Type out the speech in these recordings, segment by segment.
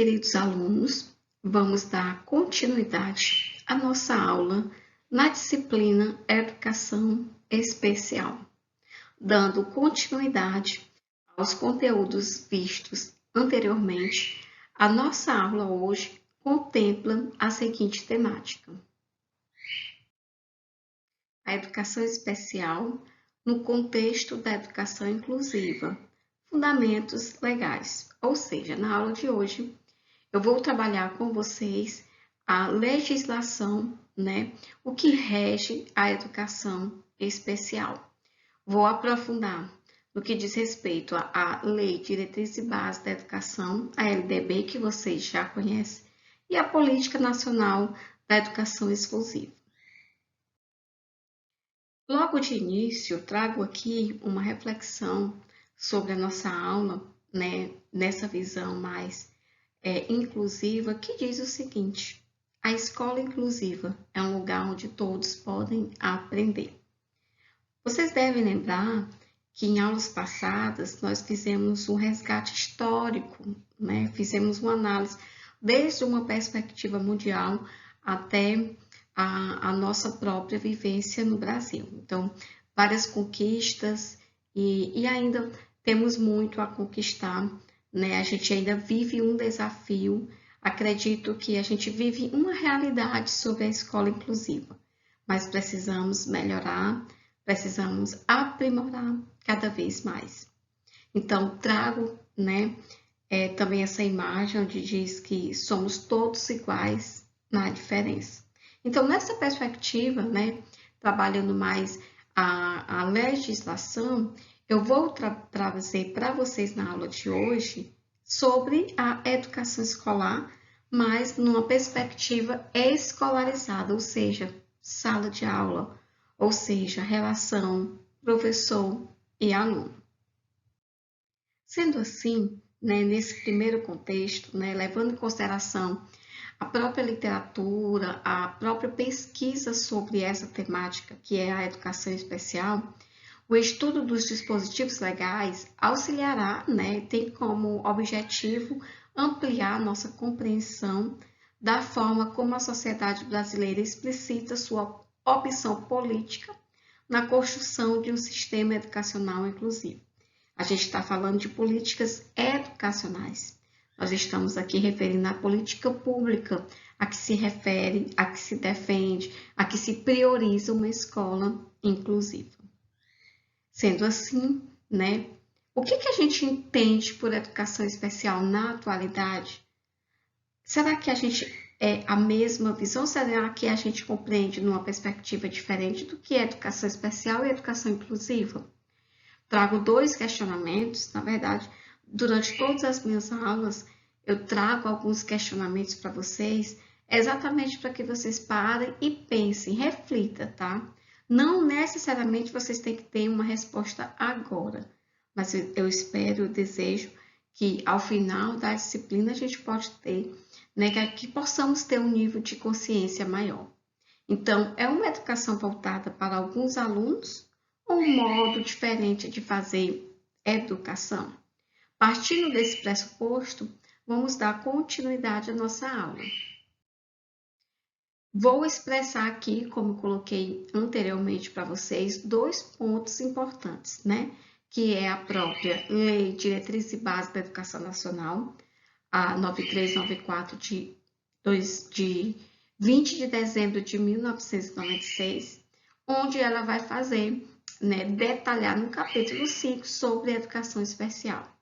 queridos alunos, vamos dar continuidade à nossa aula na disciplina Educação Especial, dando continuidade aos conteúdos vistos anteriormente. A nossa aula hoje contempla a seguinte temática: a educação especial no contexto da educação inclusiva, fundamentos legais. Ou seja, na aula de hoje, eu vou trabalhar com vocês a legislação, o que rege a educação especial. Vou aprofundar no que diz respeito à Lei de Diretrizes e Bases da Educação, a LDB, que vocês já conhecem, e a Política Nacional da Educação Exclusiva. Logo de início, trago aqui uma reflexão sobre a nossa aula, nessa visão mais inclusiva, que diz o seguinte: a escola inclusiva é um lugar onde todos podem aprender. Vocês devem lembrar que em aulas passadas nós fizemos um resgate histórico, fizemos uma análise desde uma perspectiva mundial até a nossa própria vivência no Brasil. Então, várias conquistas e ainda temos muito a conquistar, A gente ainda vive um desafio. Acredito que a gente vive uma realidade sobre a escola inclusiva, mas precisamos melhorar, precisamos aprimorar cada vez mais. Então, trago, também essa imagem onde diz que somos todos iguais na diferença. Então, nessa perspectiva, trabalhando mais a legislação, eu vou trazer para vocês na aula de hoje sobre a educação escolar, mas numa perspectiva escolarizada, ou seja, sala de aula, ou seja, relação professor e aluno. Sendo assim, nesse primeiro contexto, levando em consideração a própria literatura, a própria pesquisa sobre essa temática, que é a educação especial, o estudo dos dispositivos legais auxiliará, tem como objetivo ampliar nossa compreensão da forma como a sociedade brasileira explicita sua opção política na construção de um sistema educacional inclusivo. A gente está falando de políticas educacionais. Nós estamos aqui referindo à política pública, a que se refere, a que se defende, a que se prioriza uma escola inclusiva. Sendo assim, o que a gente entende por educação especial na atualidade? Será que a gente é a mesma visão? Será que a gente compreende numa perspectiva diferente do que é educação especial e educação inclusiva? Trago dois questionamentos, na verdade, durante todas as minhas aulas, eu trago alguns questionamentos para vocês, exatamente para que vocês parem e pensem, reflitam, tá? Não necessariamente vocês têm que ter uma resposta agora, mas eu espero, eu desejo que ao final da disciplina a gente pode ter, que possamos ter um nível de consciência maior. Então, é uma educação voltada para alguns alunos ou um modo diferente de fazer educação? Partindo desse pressuposto, vamos dar continuidade à nossa aula. Vou expressar aqui, como coloquei anteriormente para vocês, dois pontos importantes, que é a própria Lei de Diretrizes e Bases da Educação Nacional, a 9394 de 20 de dezembro de 1996, onde ela vai fazer, detalhar no capítulo 5 sobre a educação especial.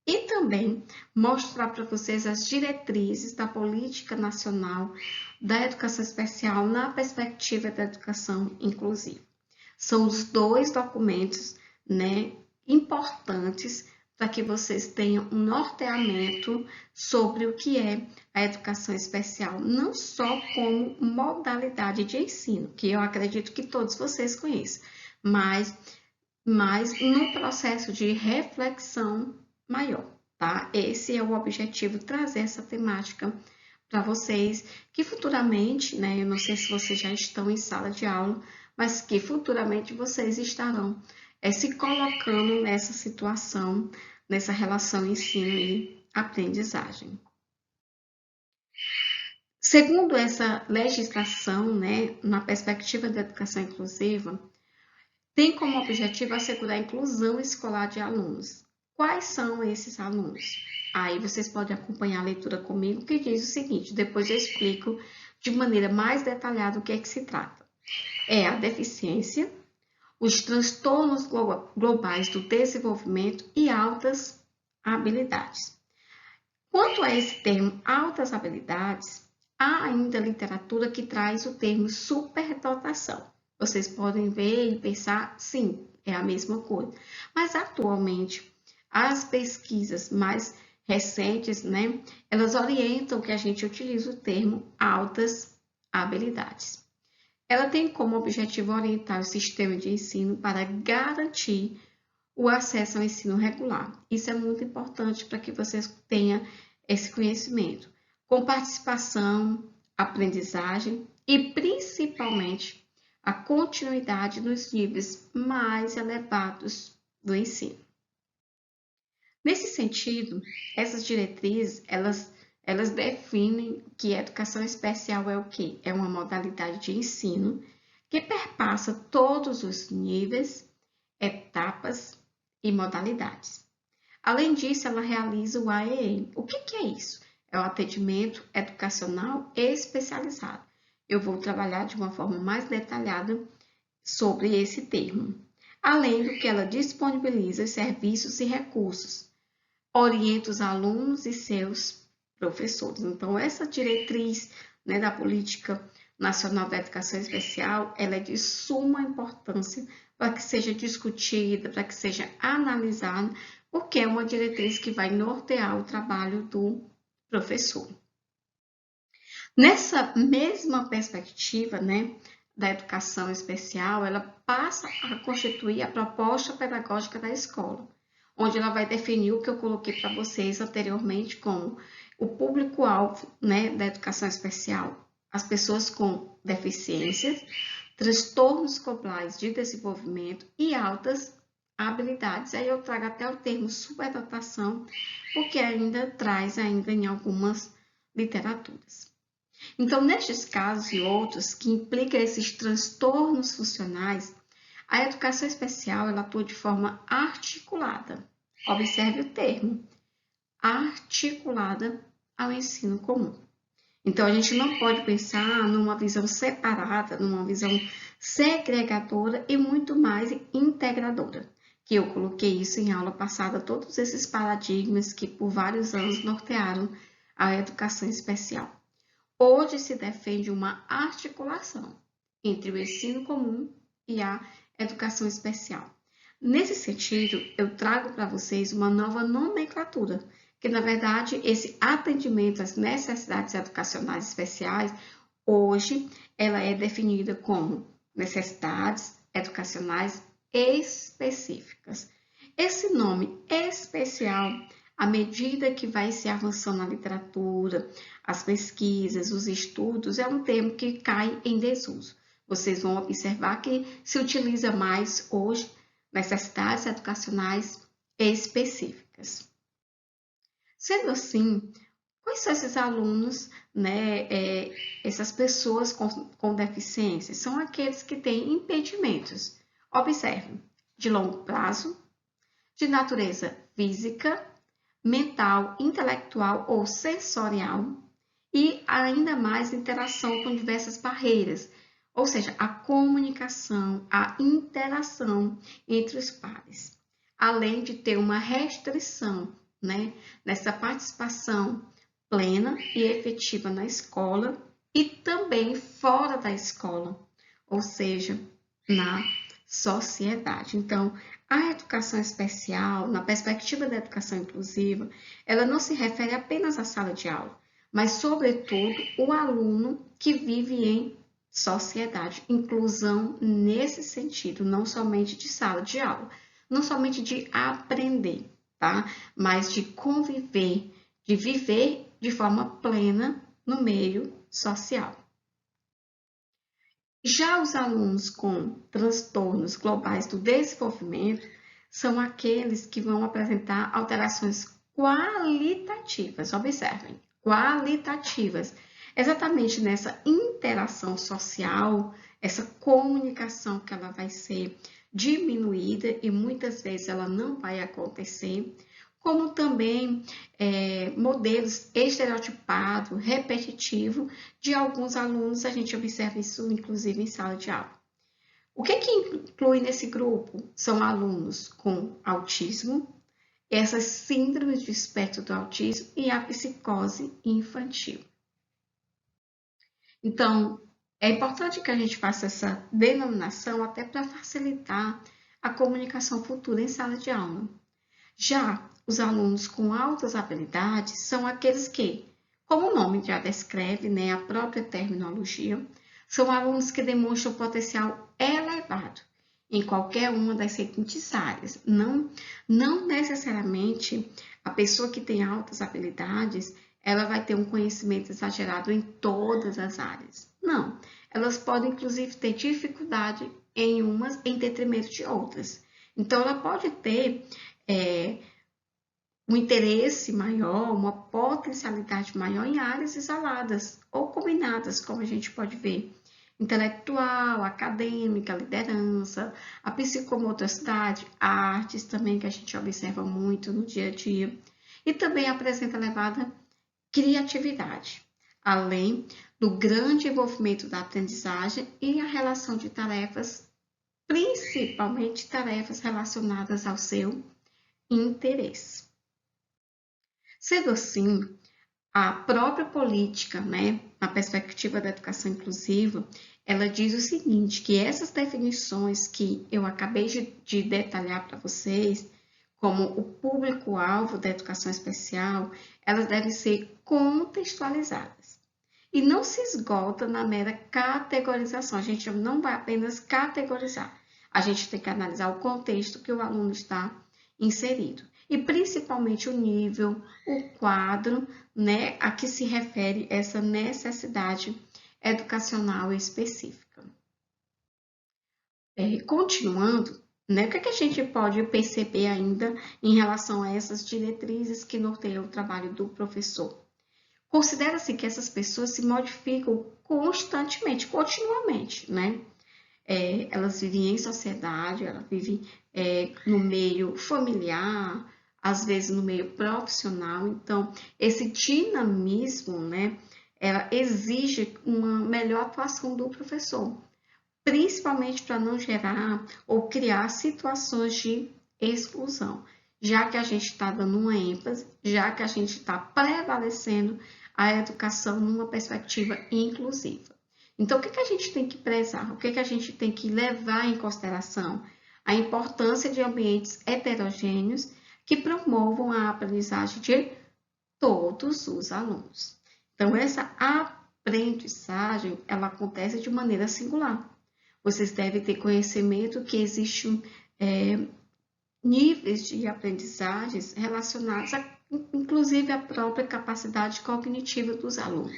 E também mostrar para vocês as diretrizes da Política Nacional da Educação Especial na perspectiva da educação inclusiva. São os dois documentos, importantes para que vocês tenham um norteamento sobre o que é a educação especial, não só como modalidade de ensino, que eu acredito que todos vocês conheçam, mas no processo de reflexão maior, tá? Esse é o objetivo, trazer essa temática para vocês, que futuramente, eu não sei se vocês já estão em sala de aula, mas que futuramente vocês estarão se colocando nessa situação, nessa relação ensino e aprendizagem. Segundo essa legislação, né, na perspectiva da educação inclusiva, tem como objetivo assegurar a inclusão escolar de alunos. Quais são esses alunos? Aí vocês podem acompanhar a leitura comigo, que diz o seguinte, depois eu explico de maneira mais detalhada o que é que se trata. É a deficiência, os transtornos globais do desenvolvimento e altas habilidades. Quanto a esse termo altas habilidades, há ainda literatura que traz o termo superdotação. Vocês podem ver e pensar, sim, é a mesma coisa. Mas atualmente, as pesquisas mais recentes, né, elas orientam que a gente utilize o termo altas habilidades. Ela tem como objetivo orientar o sistema de ensino para garantir o acesso ao ensino regular. Isso é muito importante para que vocês tenham esse conhecimento, com participação, aprendizagem e principalmente a continuidade nos níveis mais elevados do ensino. Nesse sentido, essas diretrizes, elas definem que a educação especial é o quê? É uma modalidade de ensino que perpassa todos os níveis, etapas e modalidades. Além disso, ela realiza o AEE. O que é isso? É o atendimento educacional especializado. Eu vou trabalhar de uma forma mais detalhada sobre esse termo. Além do que ela disponibiliza serviços e recursos, orienta os alunos e seus professores. Então, essa diretriz, né, da Política Nacional da Educação Especial, ela é de suma importância para que seja discutida, para que seja analisada, porque é uma diretriz que vai nortear o trabalho do professor. Nessa mesma perspectiva, né, da educação especial, ela passa a constituir a proposta pedagógica da escola, onde ela vai definir o que eu coloquei para vocês anteriormente como o público-alvo, né, da educação especial, as pessoas com deficiências, transtornos globais de desenvolvimento e altas habilidades. Aí eu trago até o termo superdotação, porque ainda traz ainda em algumas literaturas. Então, nestes casos e outros que implicam esses transtornos funcionais, a educação especial ela atua de forma articulada. Observe o termo, articulada ao ensino comum. Então, a gente não pode pensar numa visão separada, numa visão segregadora e muito mais integradora. Que eu coloquei isso em aula passada, todos esses paradigmas que por vários anos nortearam a educação especial. Hoje se defende uma articulação entre o ensino comum e a educação especial. Nesse sentido, eu trago para vocês uma nova nomenclatura, que na verdade esse atendimento às necessidades educacionais especiais, hoje ela é definida como necessidades educacionais específicas. Esse nome especial, à medida que vai se avançando na literatura, as pesquisas, os estudos, é um termo que cai em desuso. Vocês vão observar que se utiliza mais hoje necessidades educacionais específicas. Sendo assim, quais são esses alunos, né, essas pessoas com deficiência? São aqueles que têm impedimentos. Observe, de longo prazo, de natureza física, mental, intelectual ou sensorial e ainda mais interação com diversas barreiras, ou seja, a comunicação, a interação entre os pares, além de ter uma restrição, né, nessa participação plena e efetiva na escola e também fora da escola, ou seja, na sociedade. Então, a educação especial, na perspectiva da educação inclusiva, ela não se refere apenas à sala de aula, mas, sobretudo, o aluno que vive em sociedade. Inclusão nesse sentido, não somente de sala de aula, não somente de aprender, tá? Mas de conviver, de viver de forma plena no meio social. Já os alunos com transtornos globais do desenvolvimento são aqueles que vão apresentar alterações qualitativas. Observem, qualitativas. exatamente nessa interação social, essa comunicação que ela vai ser diminuída e muitas vezes ela não vai acontecer, como também modelos estereotipados, repetitivos de alguns alunos, a gente observa isso inclusive em sala de aula. O que inclui nesse grupo? São alunos com autismo, essas síndromes de espectro do autismo e a psicose infantil. Então, é importante que a gente faça essa denominação até para facilitar a comunicação futura em sala de aula. Já os alunos com altas habilidades são aqueles que, como o nome já descreve, né, a própria terminologia, são alunos que demonstram potencial elevado em qualquer uma das seguintes áreas. Não necessariamente a pessoa que tem altas habilidades, ela vai ter um conhecimento exagerado em todas as áreas. Não, elas podem inclusive ter dificuldade em umas em detrimento de outras. Então, ela pode ter um interesse maior, uma potencialidade maior em áreas isoladas ou combinadas, como a gente pode ver. Intelectual, acadêmica, liderança, a psicomotricidade, artes também, que a gente observa muito no dia a dia. E também apresenta elevada criatividade, além do grande envolvimento da aprendizagem e a relação de tarefas, principalmente tarefas relacionadas ao seu interesse. Sendo assim, a própria política, né, na perspectiva da educação inclusiva, ela diz o seguinte, que essas definições que eu acabei de detalhar para vocês, como o público-alvo da educação especial, elas devem ser contextualizadas. E não se esgota na mera categorização, a gente não vai apenas categorizar, a gente tem que analisar o contexto que o aluno está inserido. E principalmente o nível, o quadro, né, a que se refere essa necessidade educacional específica. Continuando, né, o que a gente pode perceber ainda em relação a essas diretrizes que norteiam o trabalho do professor? Considera-se que essas pessoas se modificam constantemente, continuamente, né? Elas vivem em sociedade, elas vivem no meio familiar, às vezes no meio profissional. Então, esse dinamismo, né, ela exige uma melhor atuação do professor, principalmente para não gerar ou criar situações de exclusão, já que a gente está dando uma ênfase, já que a gente está prevalecendo a educação numa perspectiva inclusiva. Então, o que a gente tem que prezar? O que a gente tem que levar em consideração? A importância de ambientes heterogêneos que promovam a aprendizagem de todos os alunos. Então, essa aprendizagem, ela acontece de maneira singular. Vocês devem ter conhecimento que existem níveis de aprendizagens relacionados, inclusive, à própria capacidade cognitiva dos alunos.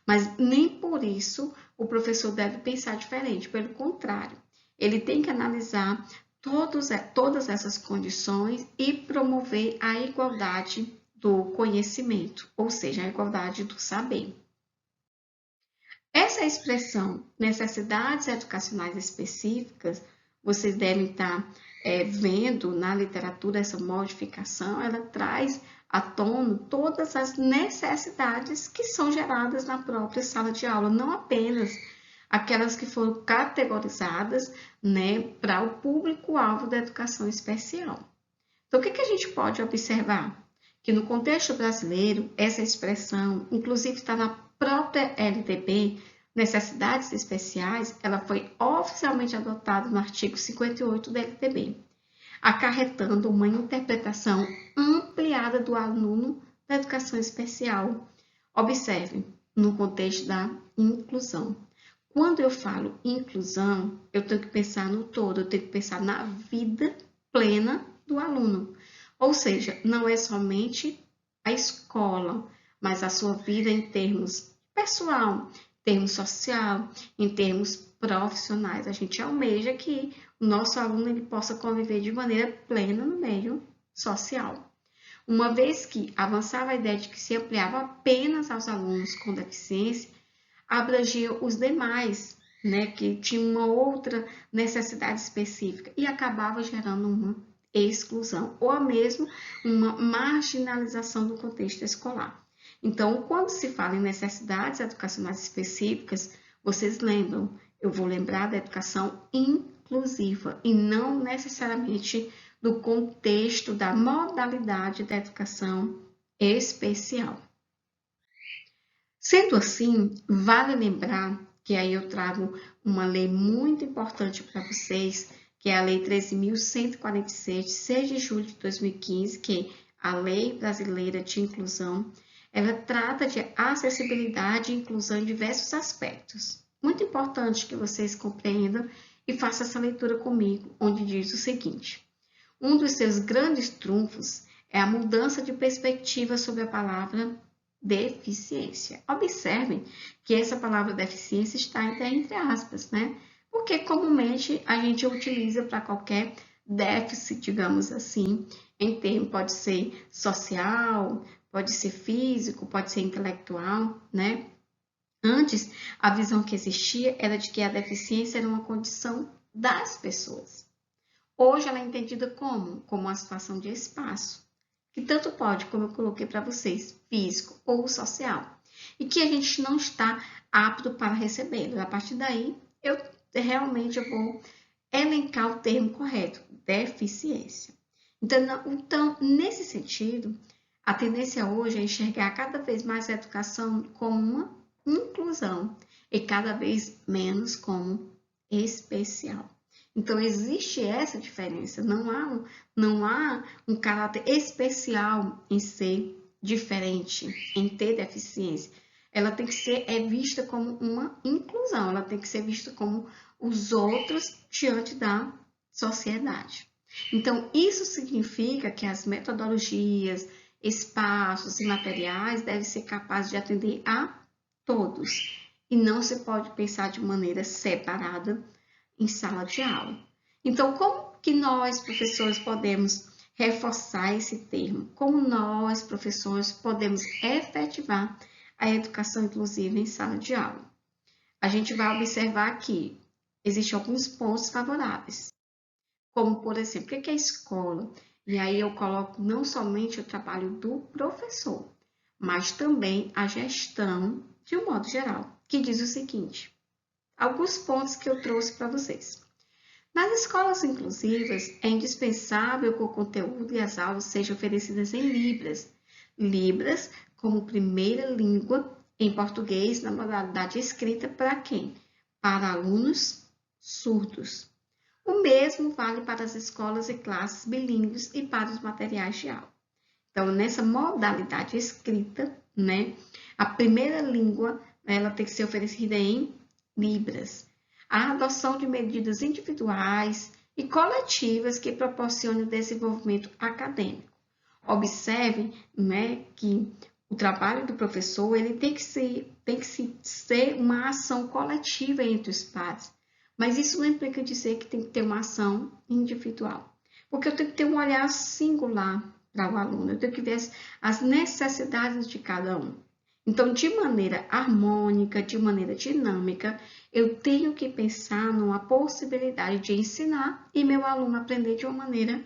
Mas nem por isso o professor deve pensar diferente, pelo contrário, ele tem que analisar todas essas condições e promover a igualdade do conhecimento, ou seja, a igualdade do saber. Essa expressão, necessidades educacionais específicas, vocês devem estar vendo na literatura essa modificação, ela traz à tona todas as necessidades que são geradas na própria sala de aula, não apenas aquelas que foram categorizadas, né, para o público-alvo da educação especial. Então, o que a gente pode observar? Que no contexto brasileiro, essa expressão, inclusive está na própria LDB, necessidades especiais, ela foi oficialmente adotada no artigo 58 da LDB, acarretando uma interpretação ampliada do aluno da educação especial. Observe, no contexto da inclusão. Quando eu falo inclusão, eu tenho que pensar no todo, eu tenho que pensar na vida plena do aluno. Ou seja, não é somente a escola, mas a sua vida em termos pessoal, em termos social, em termos profissionais. A gente almeja que o nosso aluno ele possa conviver de maneira plena no meio social. uma vez que avançava a ideia de que se ampliava apenas aos alunos com deficiência, abrangia os demais, né, que tinham uma outra necessidade específica e acabava gerando uma exclusão ou mesmo uma marginalização do contexto escolar. Então, quando se fala em necessidades educacionais específicas, vocês lembram, eu vou lembrar da educação inclusiva e não necessariamente do contexto da modalidade da educação especial. Sendo assim, vale lembrar que aí eu trago uma lei muito importante para vocês, que é a Lei 13.146, de 6 de julho de 2015, que é a Lei Brasileira de Inclusão. Ela trata de acessibilidade e inclusão em diversos aspectos. Muito importante que vocês compreendam e façam essa leitura comigo, onde diz o seguinte: um dos seus grandes trunfos é a mudança de perspectiva sobre a palavra deficiência. Observem que essa palavra deficiência está até entre aspas, né? Porque comumente a gente utiliza para qualquer déficit, digamos assim, em termo pode ser social, pode ser físico, pode ser intelectual, né? Antes, a visão que existia era de que a deficiência era uma condição das pessoas. Hoje ela é entendida como uma situação de espaço, que tanto pode, como eu coloquei para vocês, físico ou social, e que a gente não está apto para recebê-lo. A partir daí, eu vou elencar o termo correto, deficiência. Então, nesse sentido, a tendência hoje é enxergar cada vez mais a educação como uma inclusão e cada vez menos como especial. Então, existe essa diferença, não há um caráter especial em ser diferente, em ter deficiência. Ela tem que ser vista como uma inclusão, ela tem que ser vista como os outros diante da sociedade. Então, isso significa que as metodologias, espaços e materiais devem ser capazes de atender a todos, e não se pode pensar de maneira separada em sala de aula. Então, como que nós, professores, podemos reforçar esse termo? Como nós, professores, podemos efetivar a educação inclusiva em sala de aula? A gente vai observar que existem alguns pontos favoráveis, como, por exemplo, o que é a escola? E aí eu coloco não somente o trabalho do professor, mas também a gestão de um modo geral, que diz o seguinte: alguns pontos que eu trouxe para vocês. Nas escolas inclusivas, é indispensável que o conteúdo e as aulas sejam oferecidas em Libras. Libras como primeira língua em português na modalidade escrita para quem? Para alunos surdos. O mesmo vale para as escolas e classes bilíngues e para os materiais de aula. Então, nessa modalidade escrita, né, a primeira língua ela tem que ser oferecida em Libras. A adoção de medidas individuais e coletivas que proporcionem o desenvolvimento acadêmico. Observe, né, que o trabalho do professor ele tem que ser uma ação coletiva entre os pares, mas isso não implica dizer que tem que ter uma ação individual, porque eu tenho que ter um olhar singular para o aluno, eu tenho que ver as necessidades de cada um. Então, de maneira harmônica, de maneira dinâmica, eu tenho que pensar numa possibilidade de ensinar e meu aluno aprender de uma maneira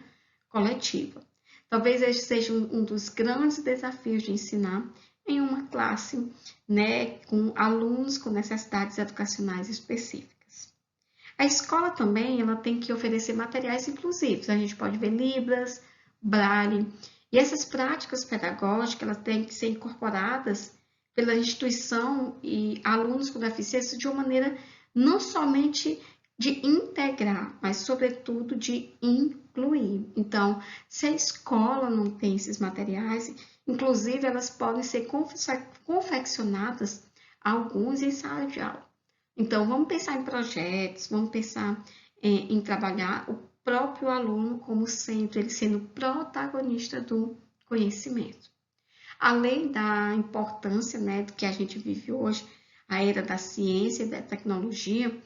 coletiva. Talvez esse seja um dos grandes desafios de ensinar em uma classe, né, com alunos com necessidades educacionais específicas. A escola também ela tem que oferecer materiais inclusivos. A gente pode ver Libras, Braille, e essas práticas pedagógicas elas têm que ser incorporadas pela instituição e alunos com deficiência de uma maneira não somente de integrar, mas sobretudo de incluir. Então, se a escola não tem esses materiais, inclusive elas podem ser confeccionadas alguns em sala de aula. Então, vamos pensar em projetos, vamos pensar em trabalhar o próprio aluno como centro, ele sendo protagonista do conhecimento. Além da importância, né, do que a gente vive hoje, a era da ciência e da tecnologia,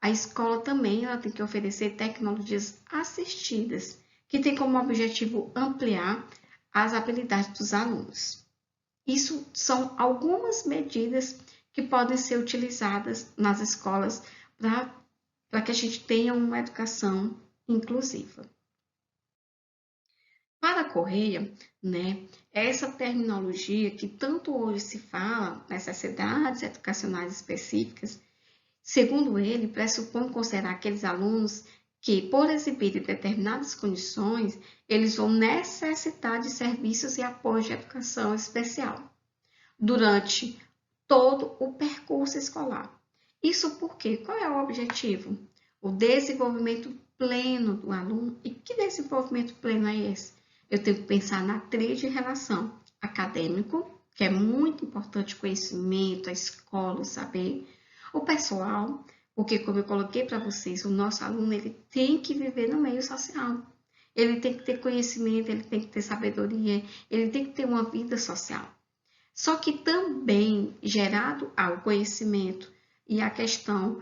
a escola também ela tem que oferecer tecnologias assistidas, que tem como objetivo ampliar as habilidades dos alunos. Isso são algumas medidas que podem ser utilizadas nas escolas para que a gente tenha uma educação inclusiva. Para Correia, né, essa terminologia que tanto hoje se fala, necessidades educacionais específicas, segundo ele, pressupõe considerar aqueles alunos que, por exibirem determinadas condições, eles vão necessitar de serviços e apoio de educação especial durante todo o percurso escolar. Isso porque qual é o objetivo? O desenvolvimento pleno do aluno. E que desenvolvimento pleno é esse? Eu tenho que pensar na tríade de relação acadêmico, que é muito importante o conhecimento, a escola, o saber. O pessoal, porque como eu coloquei para vocês, o nosso aluno ele tem que viver no meio social. Ele tem que ter conhecimento, ele tem que ter sabedoria, ele tem que ter uma vida social. Só que também, gerado ao conhecimento e a questão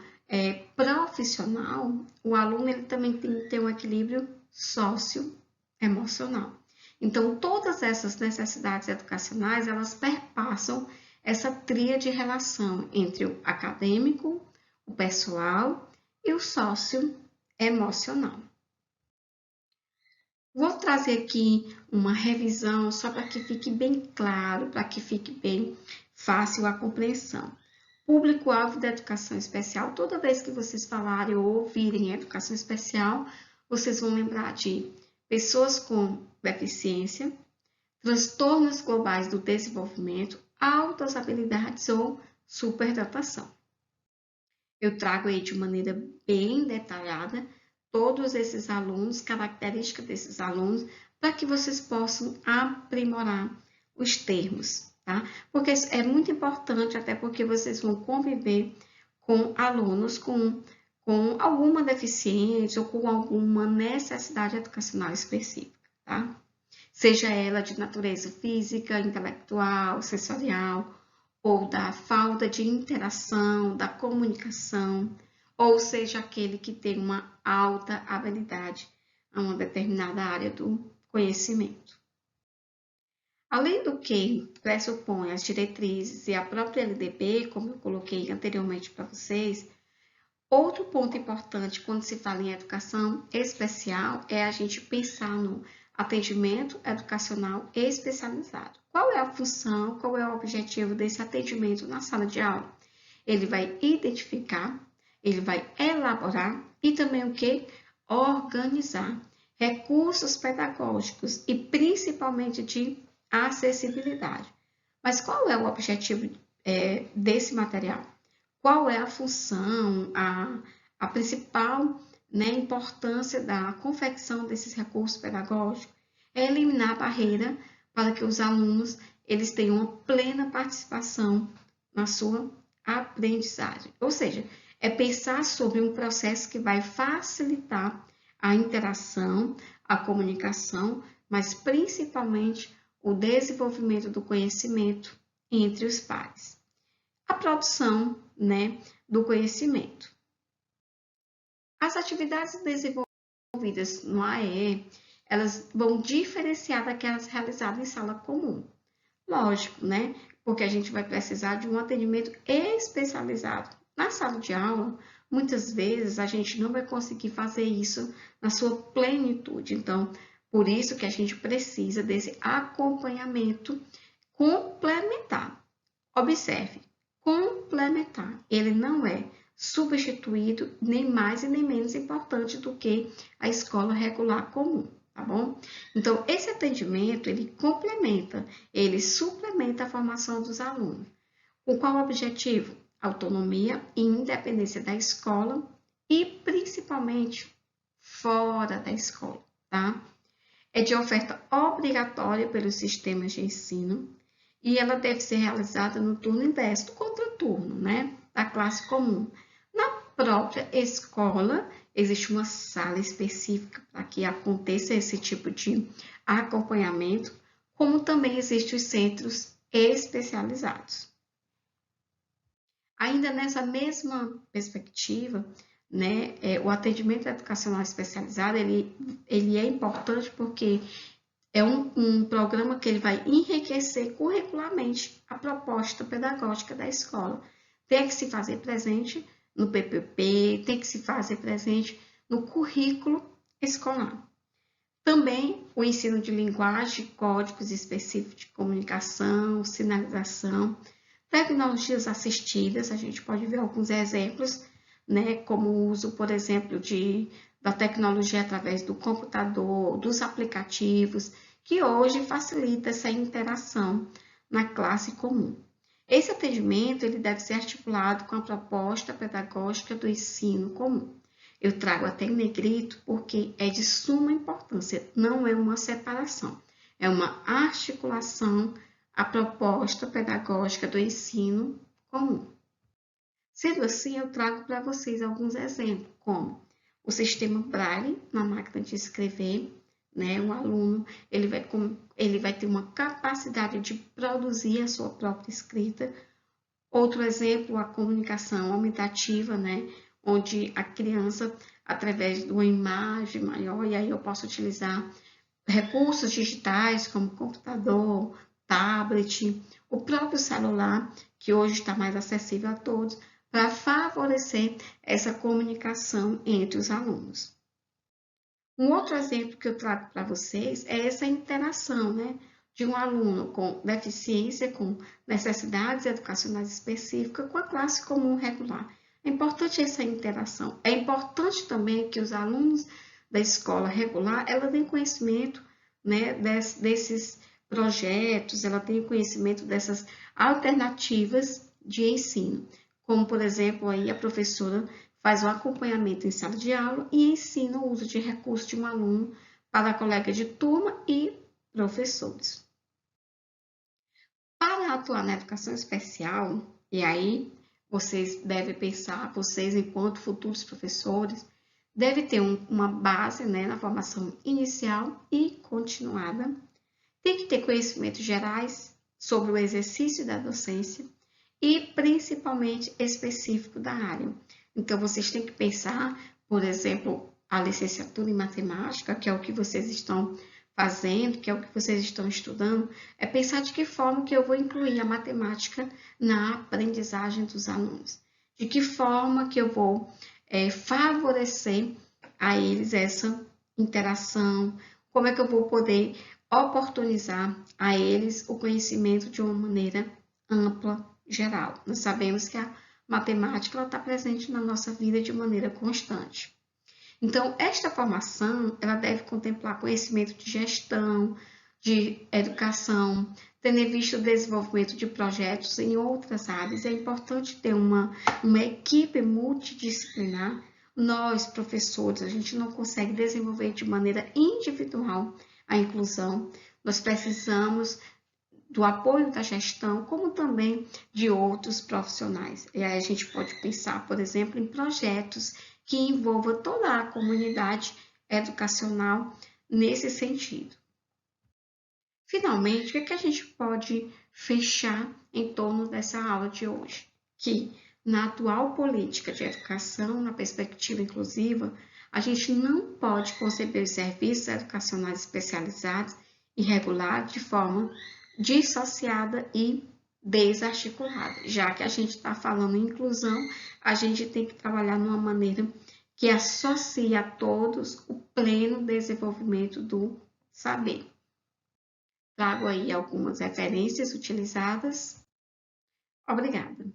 profissional, o aluno ele também tem que ter um equilíbrio socioemocional. Então, todas essas necessidades educacionais, elas perpassam essa tríade de relação entre o acadêmico, o pessoal e o socioemocional. Vou trazer aqui uma revisão só para que fique bem claro, para que fique bem fácil a compreensão. Público-alvo da educação especial, toda vez que vocês falarem ou ouvirem educação especial, vocês vão lembrar de pessoas com deficiência, transtornos globais do desenvolvimento, altas habilidades ou superdotação. Eu trago aí de maneira bem detalhada todos esses alunos, características desses alunos, para que vocês possam aprimorar os termos, tá? Porque é muito importante, até porque vocês vão conviver com alunos com alguma deficiência ou com alguma necessidade educacional específica, tá? Seja ela de natureza física, intelectual, sensorial, ou da falta de interação, da comunicação, ou seja, aquele que tem uma alta habilidade a uma determinada área do conhecimento. Além do que pressupõe as diretrizes e a própria LDB, como eu coloquei anteriormente para vocês, outro ponto importante quando se fala em educação especial é a gente pensar no atendimento educacional especializado. Qual é a função, qual é o objetivo desse atendimento na sala de aula? Ele vai identificar, ele vai elaborar e também o que? Organizar recursos pedagógicos e principalmente de acessibilidade. Mas qual é o objetivo desse material? Qual é a função, a principal importância da confecção desses recursos pedagógicos? É eliminar a barreira para que os alunos eles tenham uma plena participação na sua aprendizagem. Ou seja, é pensar sobre um processo que vai facilitar a interação, a comunicação, mas principalmente o desenvolvimento do conhecimento entre os pares. A produção, do conhecimento. As atividades desenvolvidas no AE, elas vão diferenciar daquelas realizadas em sala comum. Lógico, porque a gente vai precisar de um atendimento especializado. Na sala de aula, muitas vezes a gente não vai conseguir fazer isso na sua plenitude. Então, por isso que a gente precisa desse acompanhamento complementar. Observe, complementar. Ele não é substituído nem mais e nem menos importante do que a escola regular comum, tá bom? Então, esse atendimento, ele complementa, ele suplementa a formação dos alunos. Com qual objetivo? Autonomia e independência da escola e, principalmente, fora da escola, tá? É de oferta obrigatória pelos sistemas de ensino e ela deve ser realizada no turno inverso, do contraturno, da classe comum. Na própria escola, existe uma sala específica para que aconteça esse tipo de acompanhamento, como também existem os centros especializados. Ainda nessa mesma perspectiva, o atendimento educacional especializado, ele é importante porque é um programa que ele vai enriquecer curricularmente a proposta pedagógica da escola. Tem que se fazer presente no PPP, tem que se fazer presente no currículo escolar. Também o ensino de linguagem, códigos específicos de comunicação, sinalização, tecnologias assistidas, a gente pode ver alguns exemplos, né, como o uso, por exemplo, da tecnologia através do computador, dos aplicativos, que hoje facilita essa interação na classe comum. Esse atendimento ele deve ser articulado com a proposta pedagógica do ensino comum. Eu trago até em negrito porque é de suma importância, não é uma separação, é uma articulação à proposta pedagógica do ensino comum. Sendo assim, eu trago para vocês alguns exemplos, como o sistema Braille na máquina de escrever, né? O aluno ele vai ter uma capacidade de produzir a sua própria escrita. Outro exemplo, a comunicação aumentativa, né? Onde a criança, através de uma imagem maior, e aí eu posso utilizar recursos digitais como computador, tablet, o próprio celular, que hoje está mais acessível a todos, para favorecer essa comunicação entre os alunos. Um outro exemplo que eu trago para vocês é essa interação, né, de um aluno com deficiência, com necessidades educacionais específicas, com a classe comum regular. É importante essa interação. É importante também que os alunos da escola regular, ela tenham conhecimento, né, desses projetos, ela tenha conhecimento dessas alternativas de ensino, como, por exemplo, aí a professora faz o acompanhamento em sala de aula e ensina o uso de recursos de um aluno para colega de turma e professores. Para atuar na educação especial, e aí vocês devem pensar, vocês enquanto futuros professores, devem ter uma base, né, na formação inicial e continuada. Tem que ter conhecimentos gerais sobre o exercício da docência e principalmente específico da área. Então, vocês têm que pensar, por exemplo, a licenciatura em matemática, que é o que vocês estão fazendo, que é o que vocês estão estudando, é pensar de que forma que eu vou incluir a matemática na aprendizagem dos alunos. De que forma que eu vou favorecer a eles essa interação, como é que eu vou poder oportunizar a eles o conhecimento de uma maneira ampla, geral. Nós sabemos que a matemática está presente na nossa vida de maneira constante. Então, esta formação ela deve contemplar conhecimento de gestão, de educação, tendo em vista o desenvolvimento de projetos em outras áreas. É importante ter uma equipe multidisciplinar. Nós, professores, a gente não consegue desenvolver de maneira individual a inclusão. Nós precisamos do apoio da gestão, como também de outros profissionais. E aí a gente pode pensar, por exemplo, em projetos que envolvam toda a comunidade educacional nesse sentido. Finalmente, o que a gente pode fechar em torno dessa aula de hoje? Que na atual política de educação, na perspectiva inclusiva, a gente não pode conceber os serviços educacionais especializados e regulares de forma dissociada e desarticulada. Já que a gente está falando em inclusão, a gente tem que trabalhar de uma maneira que associe a todos o pleno desenvolvimento do saber. Trago aí algumas referências utilizadas. Obrigada.